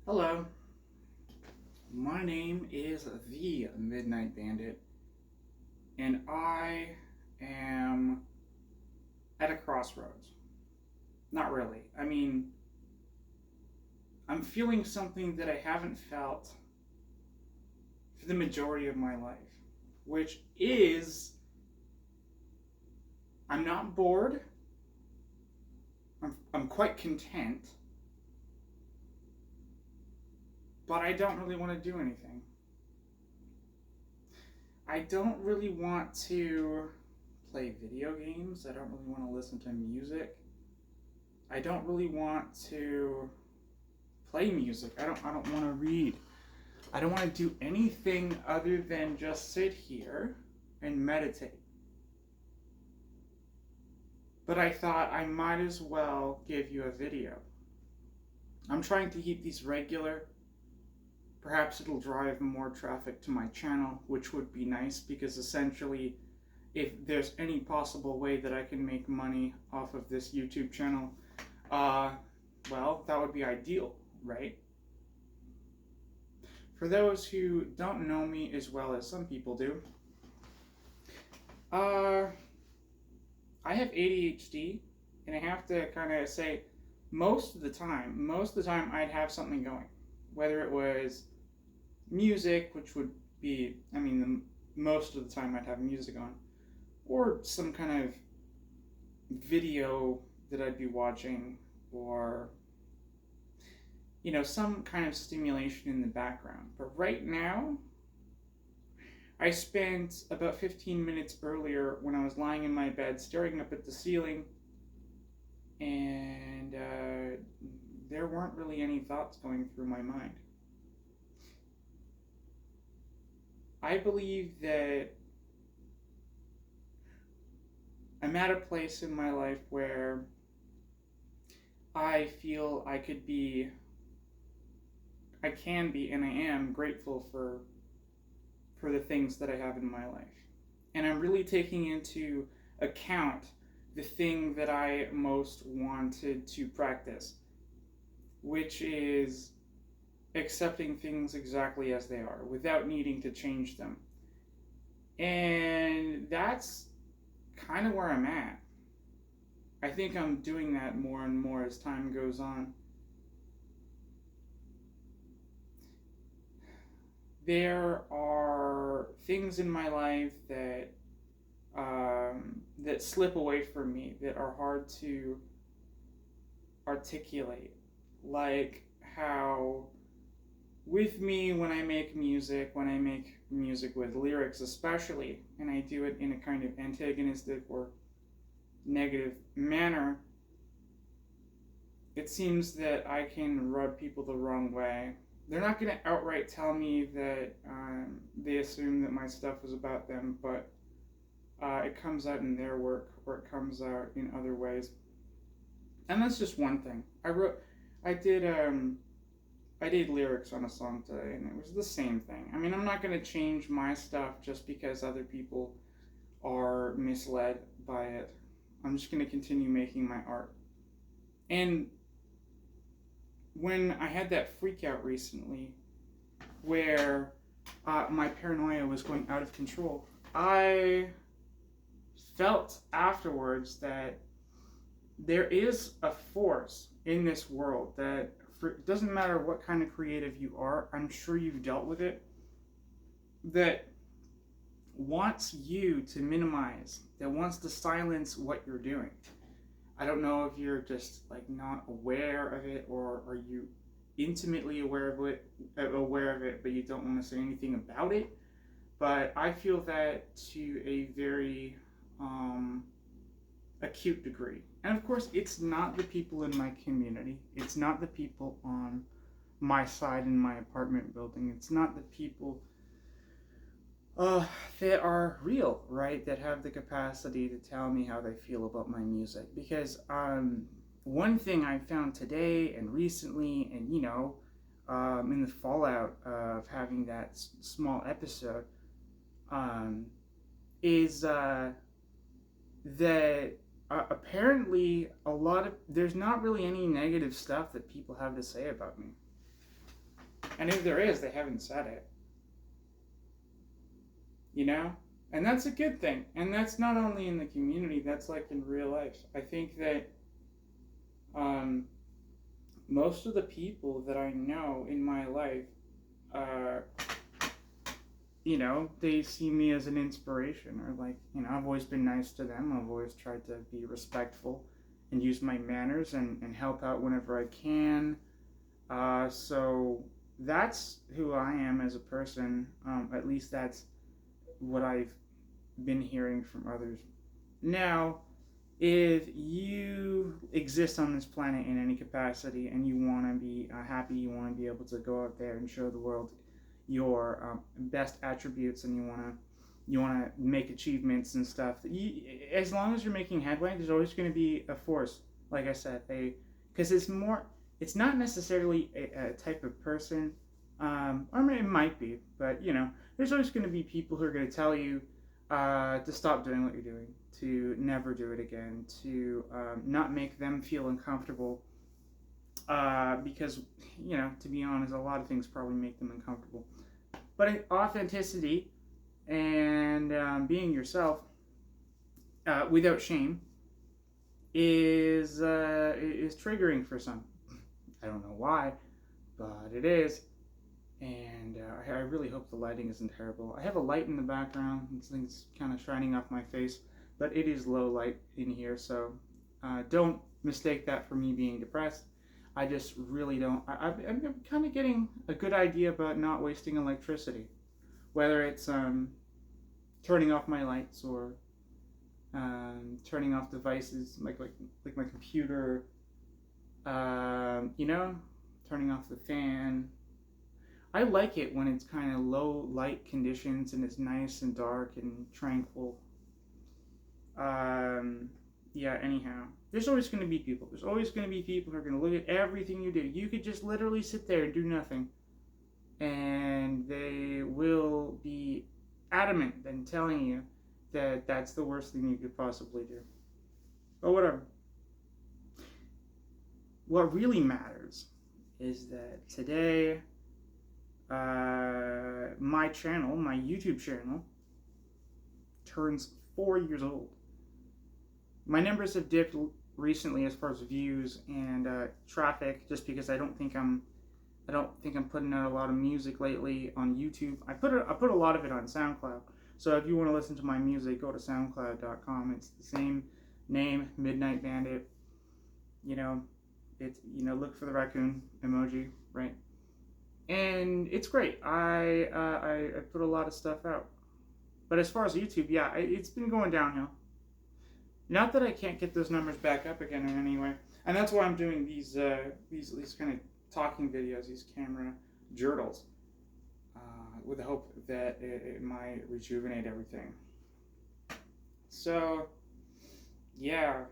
Hello, my name is the Midnight Bandit, and I am at a crossroads. Not really. I'm feeling something that I haven't felt for the majority of my life, which is I'm not bored, I'm quite content, but I don't really want to do anything. I don't really want to play video games. I don't really want to listen to music. I don't really want to play music. I don't want to read. I don't want to do anything other than just sit here and meditate. But I thought I might as well give you a video. I'm trying to keep these regular. Perhaps it'll drive more traffic to my channel, which would be nice because essentially, if there's any possible way that I can make money off of this YouTube channel, well, that would be ideal, right? For those who don't know me as well as some people do, I have ADHD, and I have to kind of say, most of the time I'd have something going, whether it was music, which would be, most of the time I'd have music on, or some kind of video that I'd be watching, or some kind of stimulation in the background. But right now, I spent about 15 minutes earlier when I was lying in my bed staring up at the ceiling, and there weren't really any thoughts going through my mind. I believe that I'm at a place in my life where I feel I can be, and I am grateful for the things that I have in my life. And I'm really taking into account the thing that I most wanted to practice, which is accepting things exactly as they are without needing to change them. And that's kind of where I'm at. I think I'm doing that more and more as time goes on. There are things in my life that that slip away from me, that are hard to articulate, like how with me when I make music with lyrics especially, and I do it in a kind of antagonistic or negative manner, it seems that I can rub people the wrong way. They're not going to outright tell me that they assume that my stuff is about them, but it comes out in their work, or it comes out in other ways. And that's just one thing. I did lyrics on a song today, and it was the same thing. I'm not going to change my stuff just because other people are misled by it. I'm just going to continue making my art. And when I had that freak out recently where my paranoia was going out of control, I felt afterwards that there is a force in this world that, it doesn't matter what kind of creative you are, I'm sure you've dealt with it, that wants you to minimize, that wants to silence what you're doing. I don't know if you're just not aware of it, or are you intimately aware of it, but you don't want to say anything about it. But I feel that to a very acute degree. And of course, it's not the people in my community. It's not the people on my side in my apartment building. It's not the people that are real, right? That have the capacity to tell me how they feel about my music. Because one thing I found today and recently, and in the fallout of having that small episode, is that apparently there's not really any negative stuff that people have to say about me. And if there is, they haven't said it. You know? And that's a good thing. And that's not only in the community, that's like in real life. I think that um, most of the people that I know in my life, uh, they see me as an inspiration, or like, I've always been nice to them. I've always tried to be respectful and use my manners and help out whenever I can. So that's who I am as a person. At least that's what I've been hearing from others. Now, if you exist on this planet in any capacity and you want to be happy, you want to be able to go out there and show the world your best attributes, and you want to make achievements and stuff. As long as you're making headway, there's always going to be a force. Like I said, because it's not necessarily a type of person, or maybe it might be, but there's always going to be people who are going to tell you to stop doing what you're doing, to never do it again, to not make them feel uncomfortable. Because, to be honest, a lot of things probably make them uncomfortable. But authenticity and being yourself without shame is triggering for some. I don't know why, but it is. And I really hope the lighting isn't terrible. I have a light in the background. It's kind of shining off my face, but it is low light in here, so don't mistake that for me being depressed. I just really don't. I'm kind of getting a good idea about not wasting electricity, whether it's turning off my lights or turning off devices like my computer. Turning off the fan. I like it when it's kind of low light conditions and it's nice and dark and tranquil. Anyhow, there's always going to be people. There's always going to be people who are going to look at everything you do. You could just literally sit there and do nothing, and they will be adamant in telling you that that's the worst thing you could possibly do. But whatever. What really matters is that today, my channel, my YouTube channel, turns 4 years old. My numbers have dipped recently as far as views and traffic, just because I don't think I'm putting out a lot of music lately on YouTube. I put a lot of it on SoundCloud. So if you want to listen to my music, go to SoundCloud.com. It's the same name, Midnight Bandit. Look for the raccoon emoji, right? And it's great. I put a lot of stuff out. But as far as YouTube, yeah, it's been going downhill. Not that I can't get those numbers back up again in any way. And that's why I'm doing these kind of talking videos, these camera journals, with the hope that it might rejuvenate everything. So, yeah,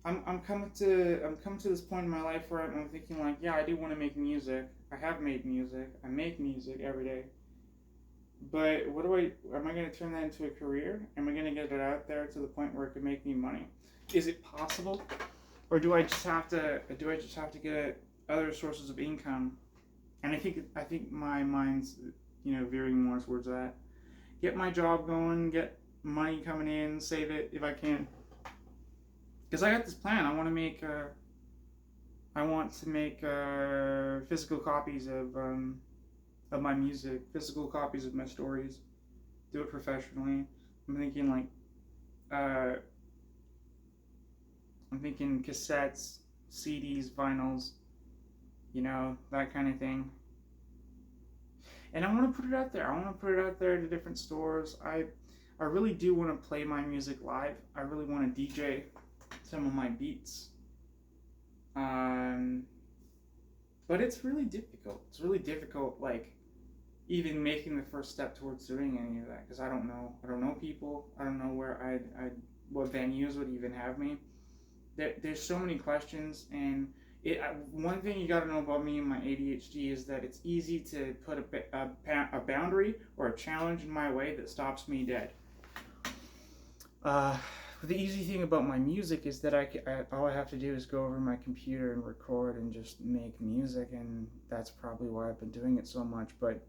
I'm coming to this point in my life where I'm thinking like, yeah, I do want to make music. I have made music. I make music every day. But am I going to turn that into a career? Am I going to get it out there to the point where it could make me money? Is it possible? Or do I just have to get other sources of income? And I think my mind's, veering more towards that. Get my job going, get money coming in, save it if I can. Because I got this plan. I want to make physical copies of my music, physical copies of my stories, do it professionally. I'm thinking cassettes, CDs, vinyls, that kind of thing. And I want to put it out there. I want to put it out there to different stores. I really do want to play my music live. I really want to DJ some of my beats. But it's really difficult. It's really difficult, like, even making the first step towards doing any of that, because I don't know people. I don't know where what venues would even have me. There's so many questions, and one thing you got to know about me and my ADHD is that it's easy to put a boundary or a challenge in my way that stops me dead. the easy thing about my music is that all I have to do is go over my computer and record and just make music, and that's probably why I've been doing it so much. But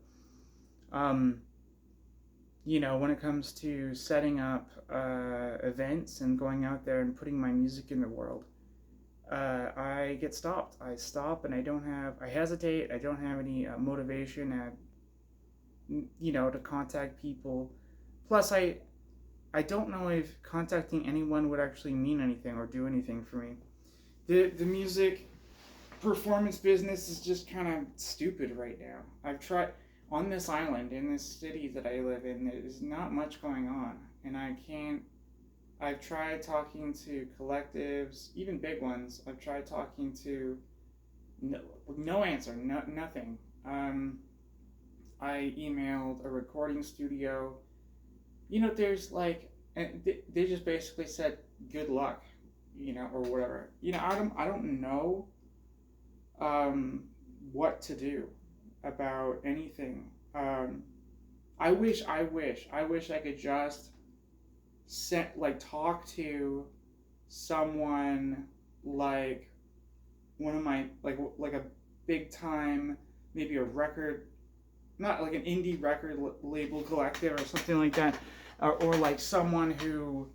um, when it comes to setting up events and going out there and putting my music in the world, I get stopped. I stop and I hesitate. I don't have any motivation to contact people. Plus, I don't know if contacting anyone would actually mean anything or do anything for me. The music performance business is just kind of stupid right now. I've tried on this island in this city that I live in. There's not much going on, and I can't. I've tried talking to collectives, even big ones. I've tried talking to no answer, nothing. I emailed a recording studio. There's like, they just basically said good luck, or whatever. I don't know what to do about anything. I wish I could just talk to someone like one of my like a big time, maybe a record, not like an indie record label collective or something like that, or like someone who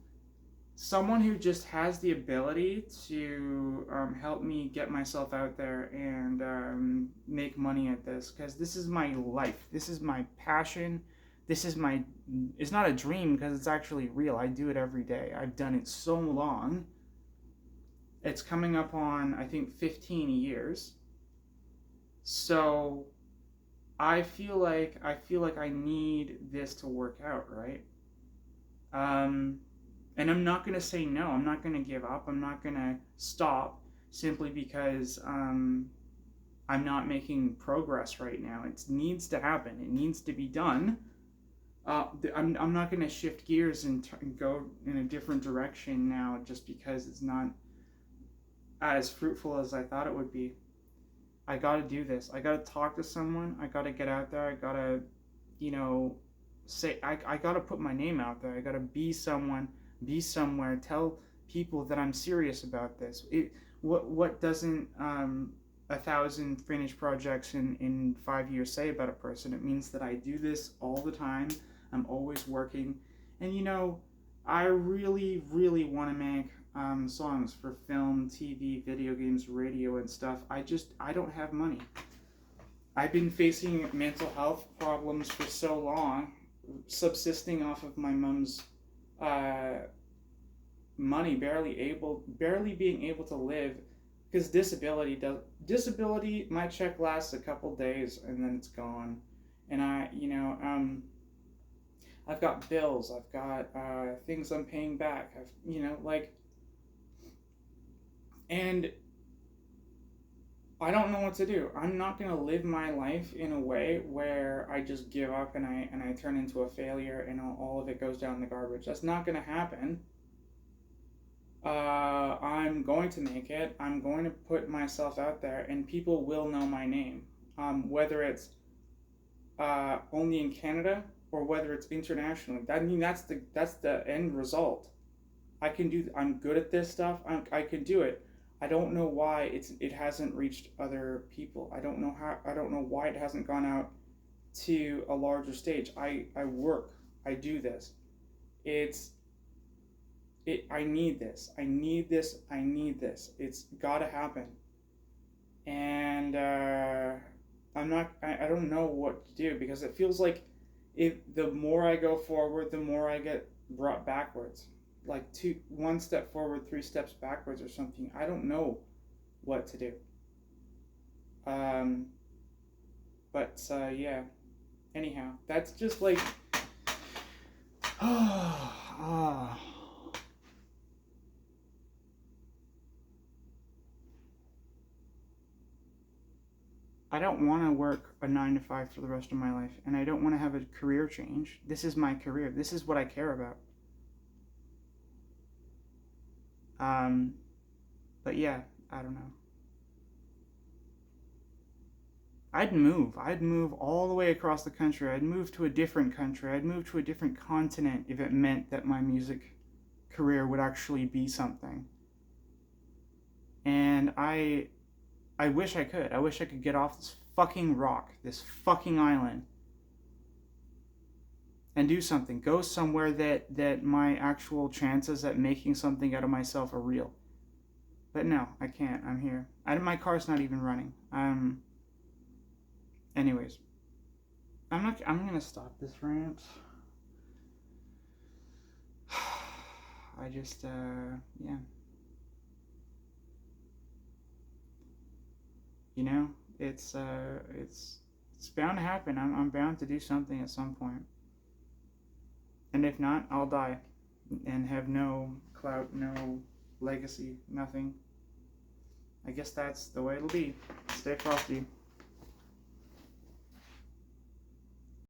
just has the ability to help me get myself out there and make money at this, because this is my life, this is my passion, it's not a dream because it's actually real. I do it every day. I've done it so long. It's coming up on, I think, 15 years. So I feel like I need this to work out, right? And I'm not gonna say no. I'm not gonna give up. I'm not gonna stop simply because I'm not making progress right now. It needs to happen. It needs to be done. I'm not gonna shift gears and go in a different direction now just because it's not as fruitful as I thought it would be. I gotta do this. I gotta talk to someone. I gotta get out there. I gotta, say, I gotta put my name out there. I gotta be someone, be somewhere, tell people that I'm serious about this. What doesn't 1,000 finished projects in 5 years say about a person? It means that I do this all the time. I'm always working. And I really, really want to make songs for film, TV, video games, radio, and stuff. I don't have money. I've been facing mental health problems for so long, subsisting off of my mom's money, barely being able to live, because disability, my check lasts a couple days and then it's gone. And I've got bills, I've got things I'm paying back, and I don't know what to do. I'm not gonna live my life in a way where I just give up and I turn into a failure and all of it goes down the garbage. That's not gonna happen. I'm going to make it. I'm going to put myself out there, and people will know my name, whether it's only in Canada or whether it's internationally. That's the end result. I'm good at this stuff. I can do it. I don't know why it hasn't reached other people. I don't know why it hasn't gone out to a larger stage. I work. I do this. I need this. I need this. I need this. It's gotta happen. And I don't know what to do, because it feels like the more I go forward, the more I get brought backwards. Like one step forward, 3 steps backwards or something. I don't know what to do. But yeah. Anyhow, that's just like I don't want to work a 9 to 5 for the rest of my life, and I don't want to have a career change. This is my career. This is what I care about. But yeah, I don't know. I'd move all the way across the country. I'd move to a different country. I'd move to a different continent if it meant that my music career would actually be something. And I wish I could. I wish I could get off this fucking rock, this fucking island, and do something. Go somewhere that my actual chances at making something out of myself are real. But no, I can't. I'm here. My car's not even running. Anyways, I'm gonna stop this rant. I just, yeah. You know, it's bound to happen. I'm bound to do something at some point. And if not, I'll die and have no clout, no legacy, nothing. I guess that's the way it'll be. Stay frosty.